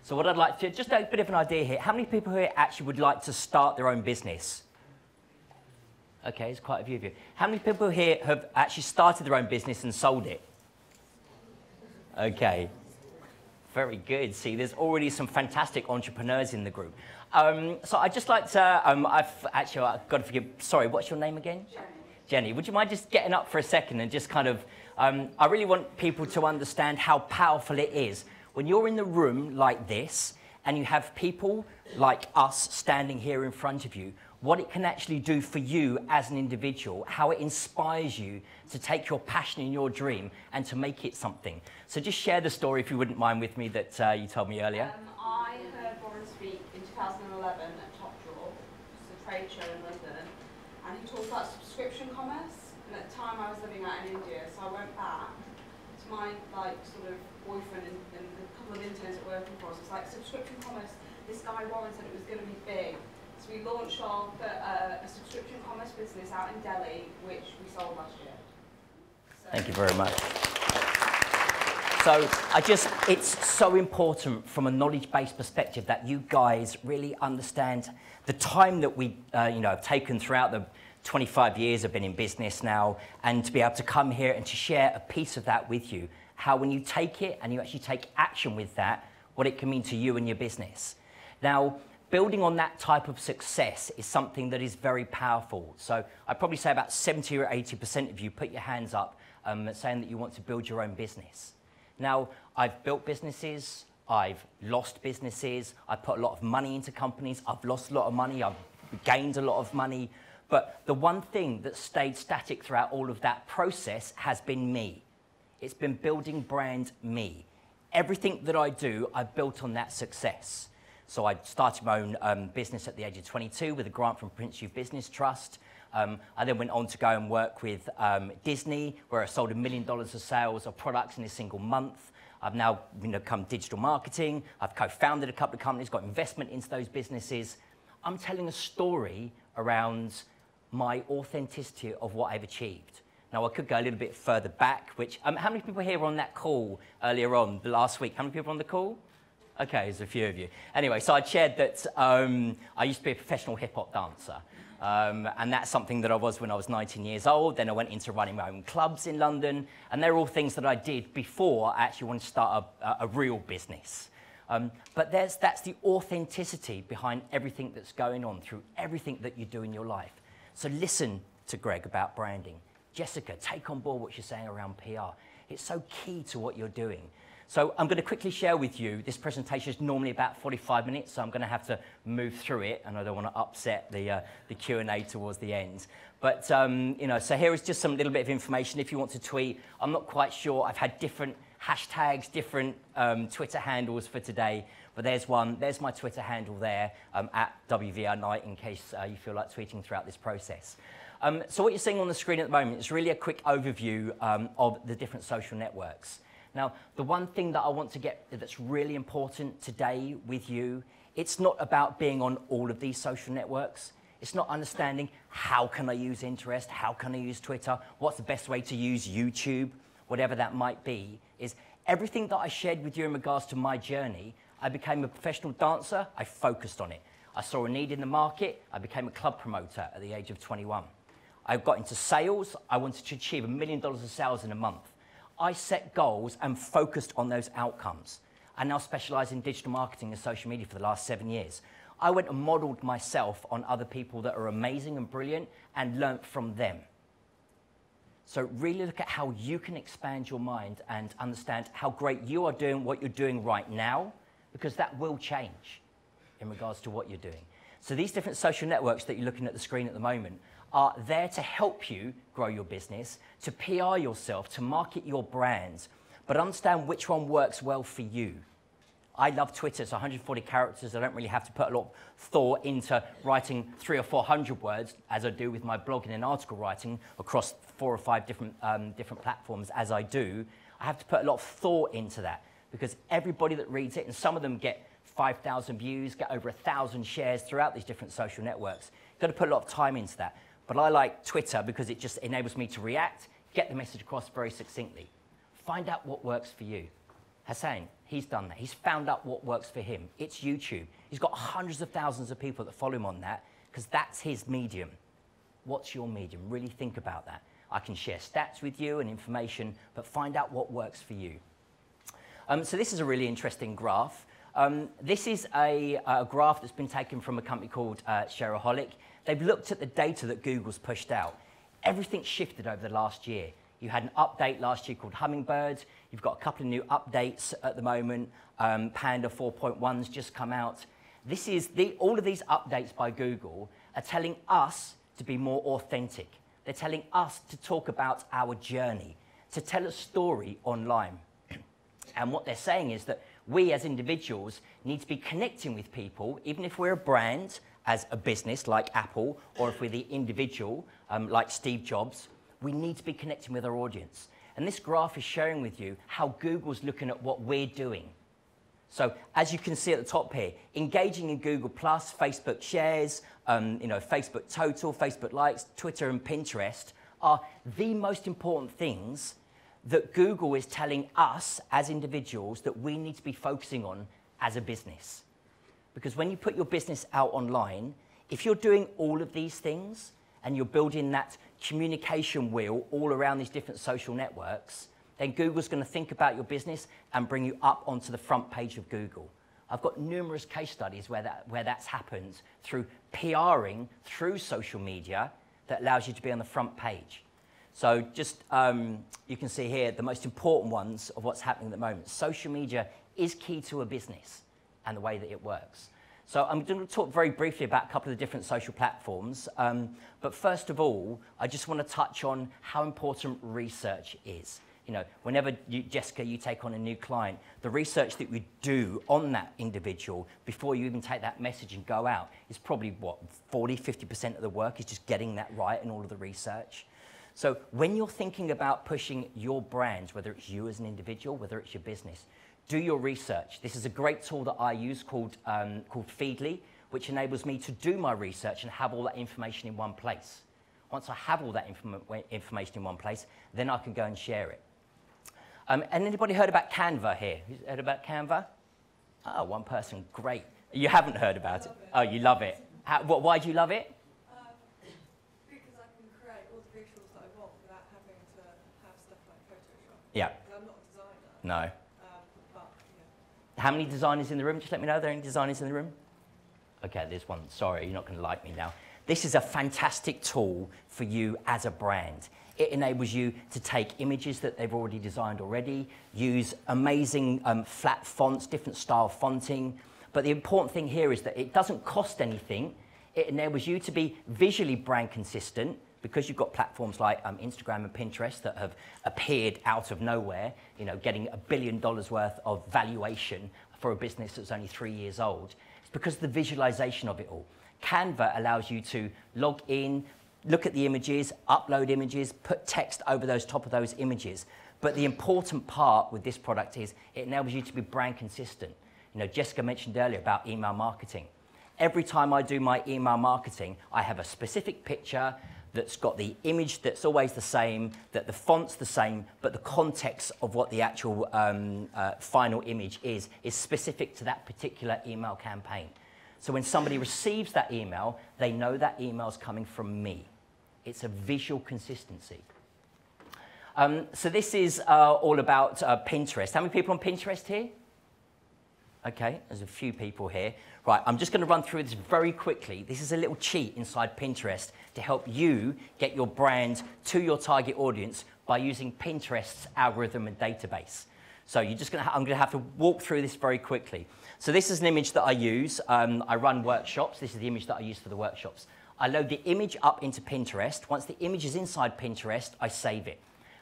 So what I'd like to, just a bit of an idea here, how many people here actually would like to start their own business? Okay, there's quite a few of you. How many people here have actually started their own business and sold it? Okay, very good. See, there's already some fantastic entrepreneurs in the group. So I'd just like to, I've got to forgive, sorry, what's your name again? Jenny. Jenny, would you mind just getting up for a second and just kind of, I really want people to understand how powerful it is when you're in the room like this and you have people like us standing here in front of you, what it can actually do for you as an individual, how it inspires you to take your passion and your dream and to make it something. So just share the story, if you wouldn't mind, with me that you told me earlier. I heard Warren speak in 2011 at Top Drawer, it's a trade show in London, and he talked about subscription commerce. And at the time I was living out in India, so I went back to my sort of boyfriend and a couple of interns that were working for us. It was like subscription commerce. This guy Warren said it was going to be big. So we launched a subscription commerce business out in Delhi, which we sold last year. So thank you very much. So it's so important from a knowledge-based perspective that you guys really understand the time that we have taken throughout the 25 years I've been in business now, and to be able to come here and to share a piece of that with you, how when you take it and you actually take action with that, what it can mean to you and your business. Now, building on that type of success is something that is very powerful. So I'd probably say about 70 or 80% of you put your hands up saying that you want to build your own business. Now, I've built businesses, I've lost businesses, I've put a lot of money into companies, I've lost a lot of money, I've gained a lot of money, but the one thing that stayed static throughout all of that process has been me. It's been building brand me. Everything that I do, I've built on that success. So I started my own business at the age of 22 with a grant from Prince Hugh Business Trust. I then went on to go and work with Disney, where I sold $1 million of sales of products in a single month. I've now become digital marketing. I've co-founded a couple of companies, got investment into those businesses. I'm telling a story around my authenticity of what I've achieved. Now, I could go a little bit further back, which, how many people here were on that call earlier on, last week? How many people were on the call? Okay, there's a few of you. Anyway, so I shared that I used to be a professional hip-hop dancer. And that's something that I was when I was 19 years old. Then I went into running my own clubs in London. And they're all things that I did before I actually wanted to start a real business. But that's the authenticity behind everything that's going on through everything that you do in your life. So listen to Greg about branding. Jessica, take on board what you're saying around PR. It's so key to what you're doing. So I'm going to quickly share with you, this presentation is normally about 45 minutes, so I'm going to have to move through it, and I don't want to upset the Q&A towards the end. But, so here is just some little bit of information if you want to tweet. I'm not quite sure. I've had different hashtags, different Twitter handles for today, but there's one. There's my Twitter handle there, at WVR Night, in case you feel like tweeting throughout this process. So what you're seeing on the screen at the moment is really a quick overview of the different social networks. Now, the one thing that I want to get that's really important today with you, it's not about being on all of these social networks. It's not understanding how can I use Pinterest, how can I use Twitter, what's the best way to use YouTube, whatever that might be, is everything that I shared with you in regards to my journey. I became a professional dancer, I focused on it. I saw a need in the market, I became a club promoter at the age of 21. I got into sales, I wanted to achieve $1 million of sales in a month. I set goals and focused on those outcomes. I now specialize in digital marketing and social media for the last 7 years. I went and modeled myself on other people that are amazing and brilliant and learnt from them. So really look at how you can expand your mind and understand how great you are doing what you're doing right now, because that will change in regards to what you're doing. So these different social networks that you're looking at the screen at the moment are there to help you grow your business, to PR yourself, to market your brands, but understand which one works well for you. I love Twitter. It's 140 characters. I don't really have to put a lot of thought into writing 300 or 400 words, as I do with my blogging and article writing across 4 or 5 different platforms as I do. I have to put a lot of thought into that, because everybody that reads it, and some of them get 5,000 views, get over 1,000 shares throughout these different social networks. You've got to put a lot of time into that. But I like Twitter because it just enables me to react, get the message across very succinctly. Find out what works for you. Hassan, He's done that. He's found out what works for him. It's YouTube. He's got hundreds of thousands of people that follow him on that because that's his medium. What's your medium? Really think about that. I can share stats with you and information, but find out what works for you. So this is a really interesting graph. This is a graph that's been taken from a company called Shareaholic. They've looked at the data that Google's pushed out. Everything's shifted over the last year. You had an update last year called Hummingbird. You've got a couple of new updates at the moment. Panda 4.1's just come out. All of these updates by Google are telling us to be more authentic. They're telling us to talk about our journey, to tell a story online. And what they're saying is that we as individuals need to be connecting with people, even if we're a brand as a business like Apple, or if we're the individual like Steve Jobs, we need to be connecting with our audience. And this graph is showing with you how Google's looking at what we're doing. So as you can see at the top here, engaging in Google+, Facebook shares, Facebook total, Facebook likes, Twitter and Pinterest are the most important things that Google is telling us as individuals that we need to be focusing on as a business. Because when you put your business out online, if you're doing all of these things and you're building that communication wheel all around these different social networks, then Google's going to think about your business and bring you up onto the front page of Google. I've got numerous case studies where that's happened through PRing through social media that allows you to be on the front page. So just, you can see here the most important ones of what's happening at the moment. Social media is key to a business and the way that it works. So I'm going to talk very briefly about a couple of the different social platforms. But first of all, I just want to touch on how important research is. Whenever, Jessica, you take on a new client, the research that you do on that individual before you even take that message and go out is probably, 40–50% of the work is just getting that right and all of the research. So when you're thinking about pushing your brand, whether it's you as an individual, whether it's your business, do your research. This is a great tool that I use called Feedly, which enables me to do my research and have all that information in one place. Once I have all that information in one place, then I can go and share it. And anybody heard about Canva here? Heard about Canva? Oh, one person, great. You haven't heard about it? Oh, you love it. Why do you love it? Because I can create all the visuals that I want without having to have stuff like Photoshop. Yeah. Because I'm not a designer. No. But, yeah. How many designers in the room? Just let me know. Are there any designers in the room? Okay, there's one. Sorry, you're not going to like me now. This is a fantastic tool for you as a brand. It enables you to take images that they've already designed already, use amazing flat fonts, different style fonting. But the important thing here is that it doesn't cost anything. It enables you to be visually brand consistent because you've got platforms like Instagram and Pinterest that have appeared out of nowhere, getting $1 billion worth of valuation for a business that's only 3 years old. It's because of the visualization of it all. Canva allows you to log in, look at the images, upload images, put text over top of those images. But the important part with this product is it enables you to be brand consistent. Jessica mentioned earlier about email marketing. Every time I do my email marketing, I have a specific picture that's got the image that's always the same, that the font's the same, but the context of what the actual final image is specific to that particular email campaign. So when somebody receives that email, they know that email's coming from me. It's a visual consistency. So this is all about Pinterest. How many people on Pinterest here? Okay, there's a few people here. Right, I'm just going to run through this very quickly. This is a little cheat inside Pinterest to help you get your brand to your target audience by using Pinterest's algorithm and database. So I'm going to have to walk through this very quickly. So this is an image that I use. I run workshops. This is the image that I use for the workshops. I load the image up into Pinterest. Once the image is inside Pinterest, I save it.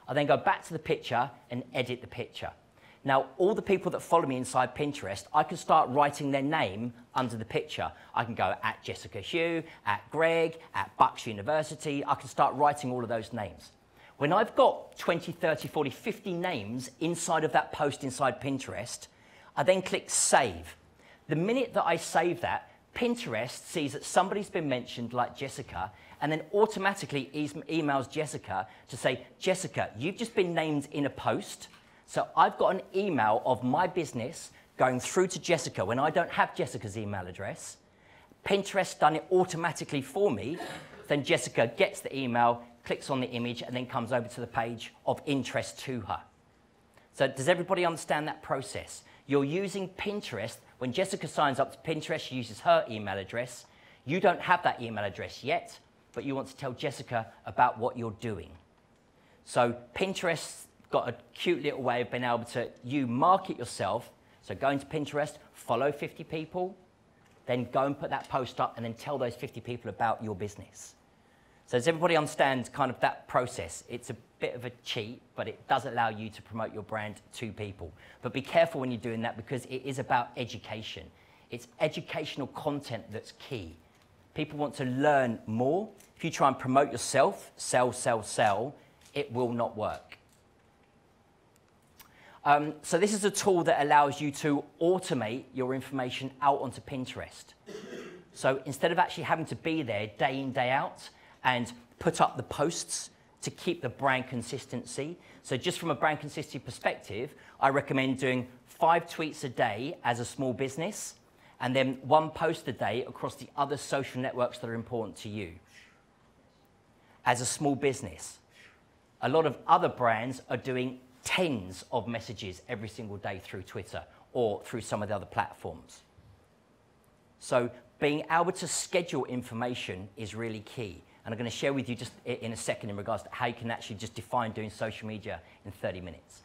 I then go back to the picture and edit the picture. Now, all the people that follow me inside Pinterest, I can start writing their name under the picture. I can go at Jessica Hugh, at Greg, at Bucks University. I can start writing all of those names. When I've got 20, 30, 40, 50 names inside of that post inside Pinterest, I then click Save. The minute that I save that, Pinterest sees that somebody's been mentioned like Jessica and then automatically emails Jessica to say, Jessica, you've just been named in a post So I've got an email of my business going through to Jessica when I don't have Jessica's email address. Pinterest done it automatically for me. Then Jessica gets the email, clicks on the image, and then comes over to the page of interest to her. So does everybody understand that process? You're using Pinterest. When Jessica signs up to Pinterest, she uses her email address. You don't have that email address yet, but you want to tell Jessica about what you're doing. So Pinterest's got a cute little way of being able to, you market yourself. So go into Pinterest, follow 50 people, then go and put that post up and then tell those 50 people about your business. So does everybody understand kind of that process? It's a bit of a cheat, but it does allow you to promote your brand to people. But be careful when you're doing that because it is about education. It's educational content that's key. People want to learn more. If you try and promote yourself, sell, sell, sell, it will not work. So this is a tool that allows you to automate your information out onto Pinterest. So instead of actually having to be there day in, day out and put up the posts to keep the brand consistency. So just from a brand consistency perspective, I recommend doing 5 tweets a day as a small business and then 1 post a day across the other social networks that are important to you. As a small business, a lot of other brands are doing tens of messages every single day through Twitter or through some of the other platforms. So being able to schedule information is really key. And I'm going to share with you just in a second in regards to how you can actually just define doing social media in 30 minutes.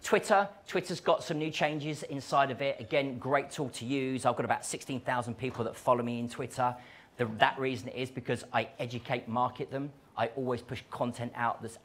Twitter's got some new changes inside of it. Again, great tool to use. I've got about 16,000 people that follow me in Twitter. That reason is because I educate, market them. I always push content out that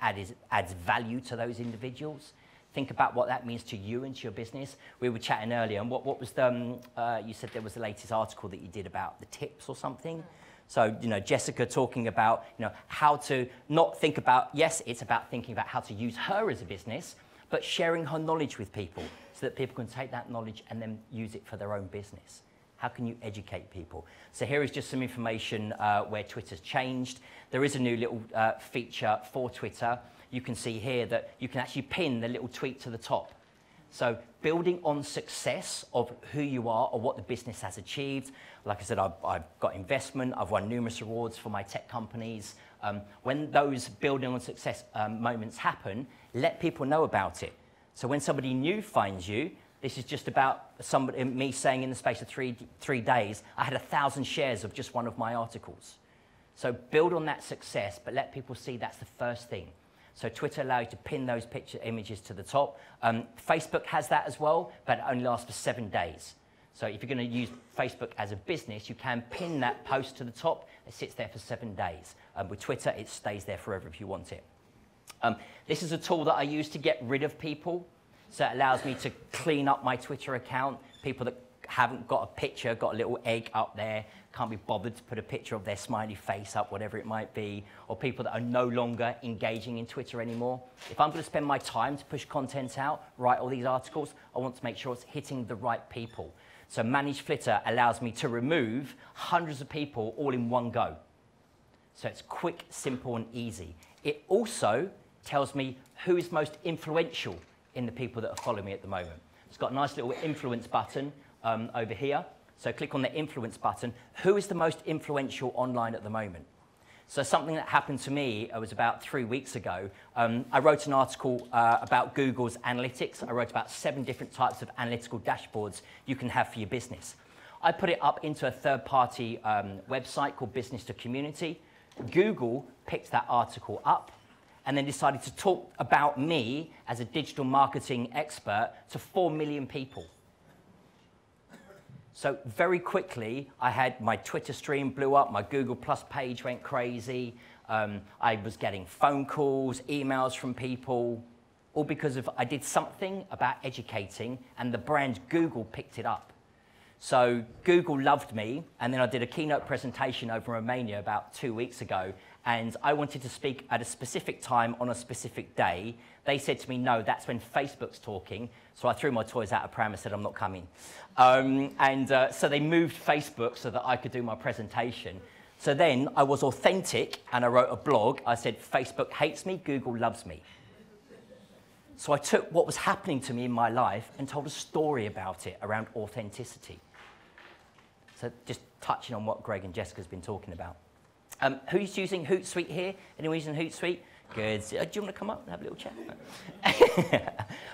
adds value to those individuals. Think about what that means to you and to your business. We were chatting earlier, and what was the, you said there was the latest article that you did about the tips or something. So, you know, Jessica talking about, you know, how to not think about, yes, it's about thinking about how to use her as a business, but sharing her knowledge with people so that people can take that knowledge and then use it for their own business. How can you educate people? So here is just some information where Twitter's changed. There is a new little feature for Twitter. You can see here that you can actually pin the little tweet to the top. So building on success of who you are or what the business has achieved. Like I said, I've got investment. I've won numerous awards for my tech companies. When those building on success moments happen, let people know about it. So when somebody new finds you, this is just about me saying in the space of three days, I had 1,000 shares of just one of my articles. So build on that success, but let people see that's the first thing. So Twitter allows you to pin those picture images to the top. Facebook has that as well, but it only lasts for 7 days. So if you're going to use Facebook as a business, you can pin that post to the top. It sits there for 7 days. With Twitter, it stays there forever if you want it. This is a tool that I use to get rid of people. So it allows me to clean up my Twitter account. People that haven't got a picture, got a little egg up there, can't be bothered to put a picture of their smiley face up, whatever it might be, or people that are no longer engaging in Twitter anymore. If I'm going to spend my time to push content out, write all these articles, I want to make sure it's hitting the right people. So Manage Flitter allows me to remove hundreds of people all in one go. So it's quick, simple, and easy. It also tells me who is most influential in the people that are following me at the moment. It's got a nice little influence button over here. So click on the influence button. Who is the most influential online at the moment? So something that happened to me was about 3 weeks ago. I wrote an article about Google's analytics. I wrote about 7 different types of analytical dashboards you can have for your business. I put it up into a third-party website called Business to Community. Google picked that article up and then decided to talk about me as a digital marketing expert to 4 million people. So very quickly, I had my Twitter stream blew up, my Google Plus page went crazy. I was getting phone calls, emails from people, all because of I did something about educating and the brand Google picked it up. So Google loved me, and then I did a keynote presentation over in Romania about 2 weeks ago, and I wanted to speak at a specific time on a specific day. They said to me, no, that's when Facebook's talking. So I threw my toys out of pram and said, I'm not coming. So they moved Facebook so that I could do my presentation. So then I was authentic, and I wrote a blog. I said, Facebook hates me, Google loves me. So I took what was happening to me in my life and told a story about it around authenticity. So just touching on what Greg and Jessica's been talking about. Who's using Hootsuite here? Anyone using Hootsuite? Good. Do you want to come up and have a little chat?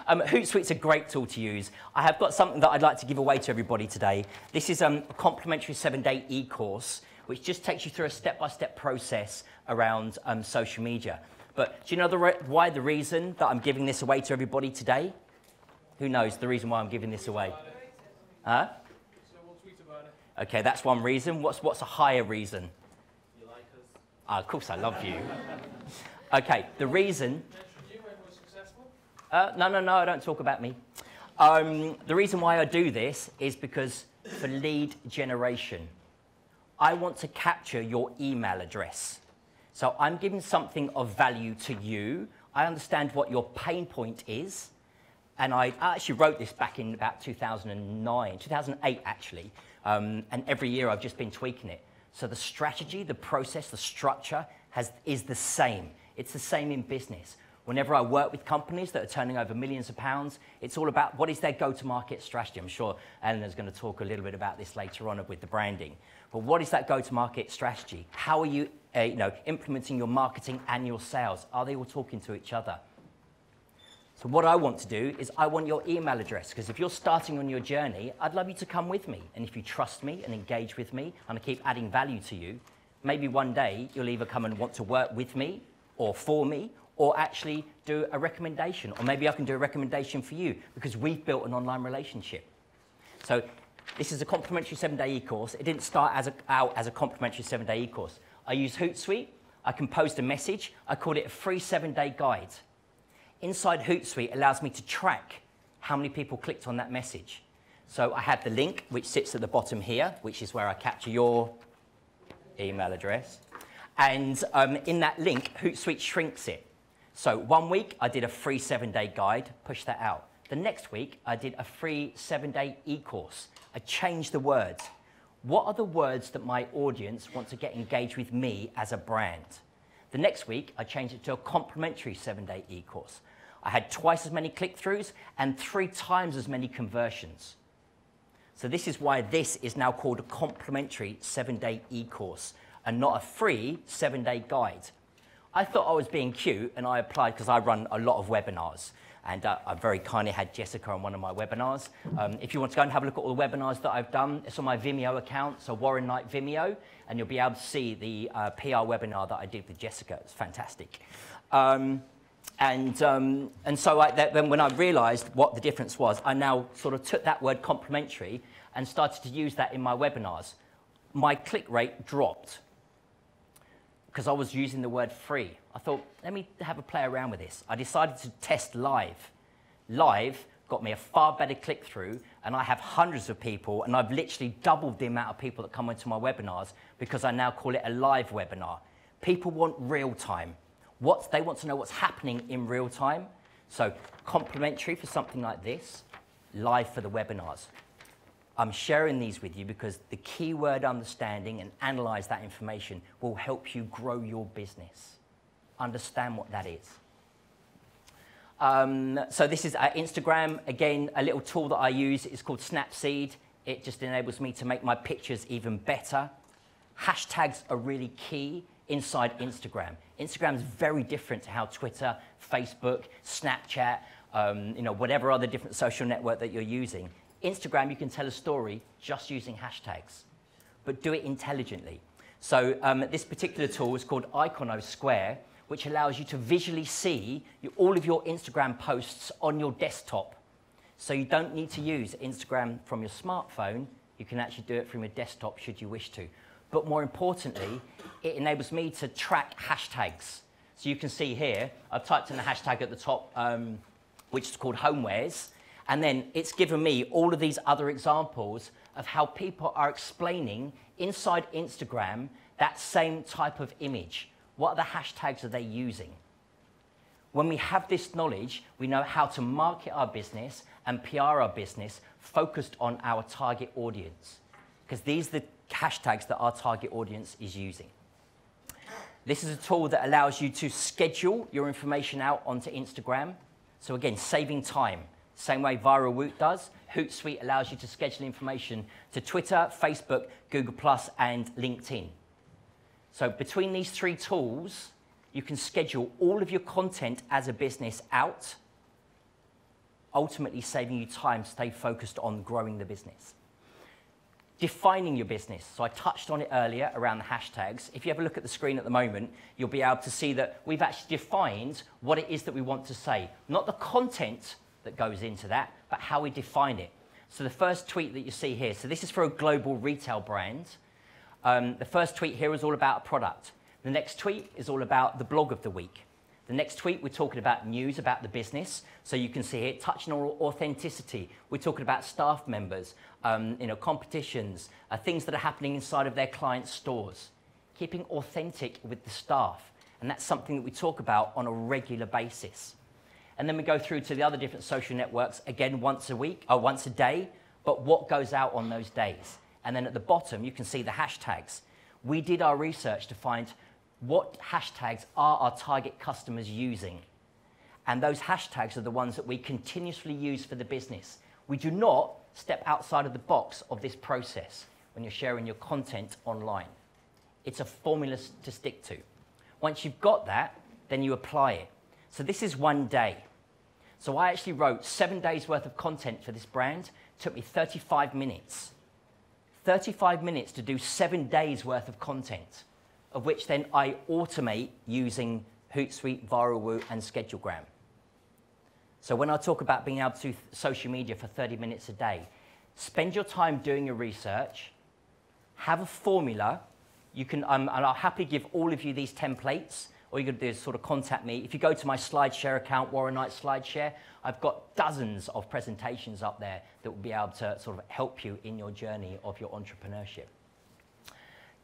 Hootsuite's a great tool to use. I have got something that I'd like to give away to everybody today. This is a complimentary 7-day e-course, which just takes you through a step-by-step process around social media. But do you know the reason that I'm giving this away to everybody today? Who knows the reason why I'm giving this away? Huh? So we'll tweet about it. Okay, that's one reason. What's a higher reason? You like us? Of course I love you. Okay, the reason... You when we're successful? No, I don't talk about me. The reason why I do this is because for lead generation, I want to capture your email address. So I'm giving something of value to you. I understand what your pain point is. And I actually wrote this back in about 2008 actually. And every year I've just been tweaking it. So the strategy, the process, the structure is the same. It's the same in business. Whenever I work with companies that are turning over millions of pounds, it's all about what is their go-to-market strategy. I'm sure Eleanor's going to talk a little bit about this later on with the branding. But what is that go-to-market strategy? How are you implementing your marketing and your sales? Are they all talking to each other? So what I want to do is I want your email address, because if you're starting on your journey, I'd love you to come with me. And if you trust me and engage with me and I keep adding value to you, maybe one day you'll either come and want to work with me or for me, or actually do a recommendation. Or maybe I can do a recommendation for you because we've built an online relationship. So this is a complimentary 7-day e-course. It didn't start out as a complimentary 7-day e-course. I use Hootsuite. I composed a message. I called it a free 7-day guide. Inside Hootsuite allows me to track how many people clicked on that message. So I have the link, which sits at the bottom here, which is where I capture your email address. And in that link, Hootsuite shrinks it. So one week, I did a free 7-day guide, push that out. The next week, I did a free 7-day e-course. I changed the words. What are the words that my audience want to get engaged with me as a brand? The next week, I changed it to a complimentary 7-day e-course. I had twice as many click-throughs and 3 times as many conversions. So this is why this is now called a complimentary 7-day e-course and not a free 7-day guide. I thought I was being cute and I applied because I run a lot of webinars. And I very kindly had Jessica on one of my webinars. If you want to go and have a look at all the webinars that I've done, it's on my Vimeo account, so Warren Knight Vimeo, and you'll be able to see the PR webinar that I did with Jessica. It's fantastic. And so then when I realized what the difference was, I now sort of took that word complimentary and started to use that in my webinars. My click rate dropped because I was using the word free. I thought, let me have a play around with this. I decided to test live. Live got me a far better click-through, and I have hundreds of people, and I've literally doubled the amount of people that come into my webinars because I now call it a live webinar. People want real time. They want to know what's happening in real time. So complimentary for something like this, live for the webinars. I'm sharing these with you because the keyword understanding and analyze that information will help you grow your business. Understand what that is. So this is Instagram. Again, a little tool that I use is called Snapseed. It just enables me to make my pictures even better. Hashtags are really key inside Instagram. Instagram is very different to how Twitter, Facebook, Snapchat, whatever other different social network that you're using. Instagram, you can tell a story just using hashtags, but do it intelligently. So this particular tool is called Iconosquare, which allows you to visually see all of your Instagram posts on your desktop. So you don't need to use Instagram from your smartphone. You can actually do it from your desktop should you wish to. But more importantly, it enables me to track hashtags. So you can see here, I've typed in the hashtag at the top, which is called homewares. And then it's given me all of these other examples of how people are explaining inside Instagram that same type of image. What other hashtags are they using? When we have this knowledge, we know how to market our business and PR our business focused on our target audience. Because these are the hashtags that our target audience is using. This is a tool that allows you to schedule your information out onto Instagram. So again, saving time. Same way ViralWoot does. Hootsuite allows you to schedule information to Twitter, Facebook, Google+, and LinkedIn. So between these 3 tools, you can schedule all of your content as a business out, ultimately saving you time to stay focused on growing the business. Defining your business. So I touched on it earlier around the hashtags. If you have a look at the screen at the moment, you'll be able to see that we've actually defined what it is that we want to say. Not the content that goes into that, but how we define it. So the first tweet that you see here, so this is for a global retail brand. The first tweet here is all about a product. The next tweet is all about the blog of the week. The next tweet, we're talking about news about the business. So you can see here, touching on authenticity. We're talking about staff members, competitions, things that are happening inside of their clients' stores. Keeping authentic with the staff. And that's something that we talk about on a regular basis. And then we go through to the other different social networks, again, once a week, or once a day, but what goes out on those days. And then at the bottom, you can see the hashtags. We did our research to find what hashtags are our target customers using. And those hashtags are the ones that we continuously use for the business. We do not step outside of the box of this process when you're sharing your content online. It's a formula to stick to. Once you've got that, then you apply it. So this is one day. So I actually wrote 7 days worth of content for this brand. It took me 35 minutes. 35 minutes to do 7 days worth of content, of which then I automate using Hootsuite, ViralWoot, and Schedulegram. So when I talk about being able to do social media for 30 minutes a day, spend your time doing your research, have a formula. You can, and I'll happily give all of you these templates. All you got to do is sort of contact me. If you go to my SlideShare account, Warren Knight SlideShare, I've got dozens of presentations up there that will be able to sort of help you in your journey of your entrepreneurship.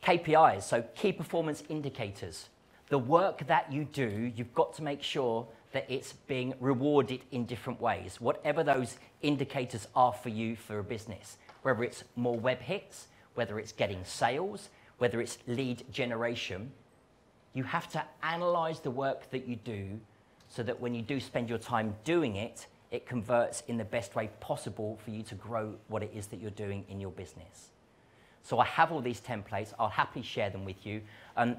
KPIs, so key performance indicators. The work that you do, you've got to make sure that it's being rewarded in different ways, whatever those indicators are for you for a business, whether it's more web hits, whether it's getting sales, whether it's lead generation. You have to analyze the work that you do so that when you do spend your time doing it, it converts in the best way possible for you to grow what it is that you're doing in your business. So I have all these templates. I'll happily share them with you.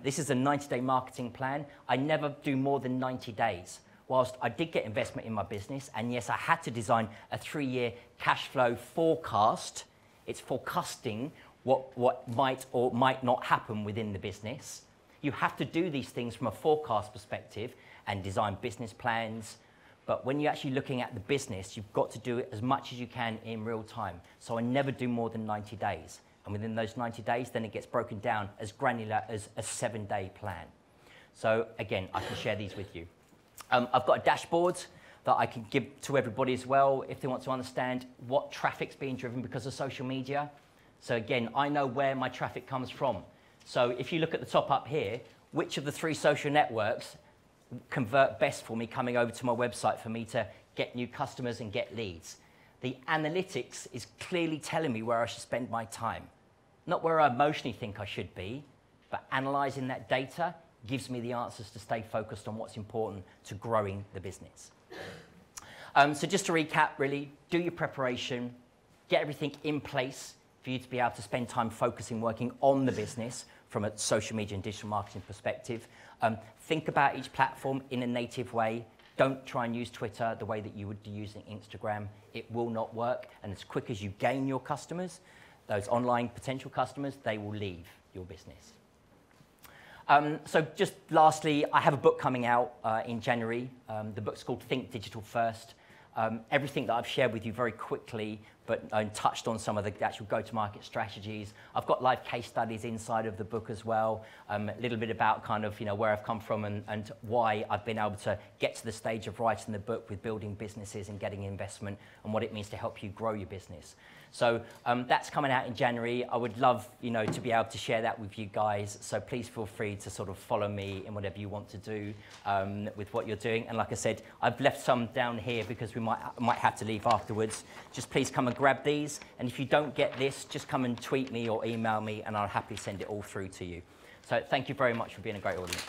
This is a 90-day marketing plan. I never do more than 90 days. Whilst I did get investment in my business, and yes, I had to design a 3-year cash flow forecast. It's forecasting what might or might not happen within the business. You have to do these things from a forecast perspective and design business plans. But when you're actually looking at the business, you've got to do it as much as you can in real time. So I never do more than 90 days. And within those 90 days, then it gets broken down as granular as a 7-day plan. So again, I can share these with you. I've got a dashboard that I can give to everybody as well if they want to understand what traffic's being driven because of social media. So again, I know where my traffic comes from. So if you look at the top up here, which of the 3 social networks convert best for me coming over to my website for me to get new customers and get leads? The analytics is clearly telling me where I should spend my time. Not where I emotionally think I should be, but analyzing that data gives me the answers to stay focused on what's important to growing the business. So just to recap, really, do your preparation, get everything in place for you to be able to spend time focusing, working on the business from a social media and digital marketing perspective. Think about each platform in a native way. Don't try and use Twitter the way that you would be using Instagram. It will not work. And as quick as you gain your customers, those online potential customers, they will leave your business. So just lastly, I have a book coming out in January. The book's called Think Digital First. Everything that I've shared with you very quickly, but I touched on some of the actual go-to-market strategies. I've got live case studies inside of the book as well, a little bit about kind of where I've come from and why I've been able to get to the stage of writing the book with building businesses and getting investment and what it means to help you grow your business. So that's coming out in January. I would love, to be able to share that with you guys. So please feel free to sort of follow me in whatever you want to do with what you're doing. And like I said, I've left some down here because we might have to leave afterwards. Just please come and grab these. And if you don't get this, just come and tweet me or email me, and I'll happily send it all through to you. So thank you very much for being a great audience.